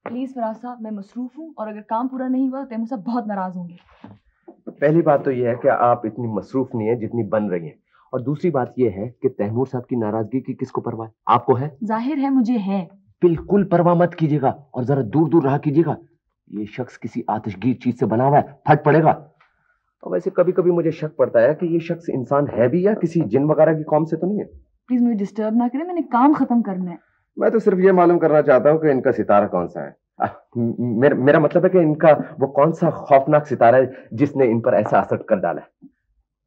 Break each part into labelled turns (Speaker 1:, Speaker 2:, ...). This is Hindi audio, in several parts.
Speaker 1: प्लीज फराज साहब, मैं मसरूफ हूँ और अगर काम पूरा नहीं हुआ तो तैमूर साहब बहुत नाराज होंगे।
Speaker 2: पहली बात तो यह है कि आप इतनी मसरूफ नहीं है जितनी बन रही हैं, और दूसरी बात यह है कि तैमूर साहब की नाराजगी की किसको परवाह है? आपको है?
Speaker 1: जाहिर है मुझे है।
Speaker 2: बिल्कुल परवाह मत कीजिएगा और जरा दूर दूर रहा कीजिएगा। ये शख्स किसी आतिशगीर चीज से बना हुआ है, फट पड़ेगा। और वैसे कभी कभी मुझे शक पड़ता है कि ये शख्स इंसान है भी या किसी जिन वगैरह की कौम से तो नहीं है।
Speaker 1: प्लीज मुझे डिस्टर्ब ना करें, मैंने काम खत्म करना है।
Speaker 2: मैं तो सिर्फ ये मालूम करना चाहता हूँ कि इनका सितारा कौन सा है। मेरा मतलब है कि इनका वो कौन सा खौफनाक सितारा है जिसने इन पर ऐसा असर कर डाला है।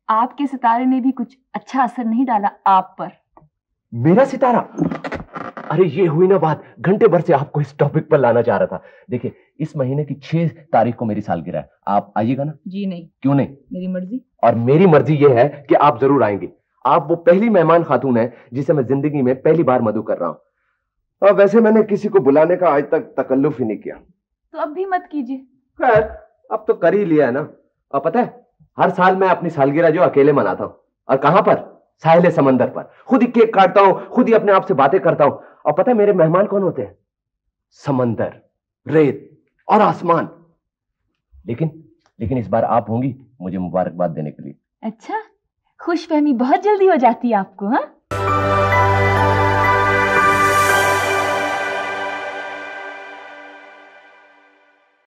Speaker 1: आपके सितारे ने भी कुछ अच्छा असर नहीं डाला आप पर।
Speaker 2: मेरा सितारा? अरे ये हुई ना बात, घंटे भर से आपको इस टॉपिक पर लाना चाह रहा था। देखिए, इस महीने की 6 तारीख को मेरी सालगिरह है, आप आइएगा ना?
Speaker 1: जी नहीं।
Speaker 2: क्यों नहीं?
Speaker 1: मेरी मर्जी।
Speaker 2: और मेरी मर्जी ये है कि आप जरूर आएंगे। आप वो पहली मेहमान खातून है जिसे मैं जिंदगी में पहली बार मदऊ कर रहा हूं, और वैसे मैंने किसी को बुलाने का आज तक तकल्लुफ ही नहीं किया।
Speaker 1: तो अब भी मत कीजिए।
Speaker 2: खैर, अब तो कर ही लिया है ना। और पता है, हर साल मैं अपनी सालगिरह जो अकेले मनाता हूं, और कहां पर? साहिल समंदर पर। खुद ही केक काटता हूं, खुद ही अपने आप से बातें करता हूं। और पता है मेरे मेहमान कौन होते हैं? समंदर, रेत और आसमान। लेकिन इस बार आप होंगी मुझे मुबारकबाद देने के लिए।
Speaker 1: अच्छा, खुशफहमी बहुत जल्दी हो जाती है आपको, हाँ?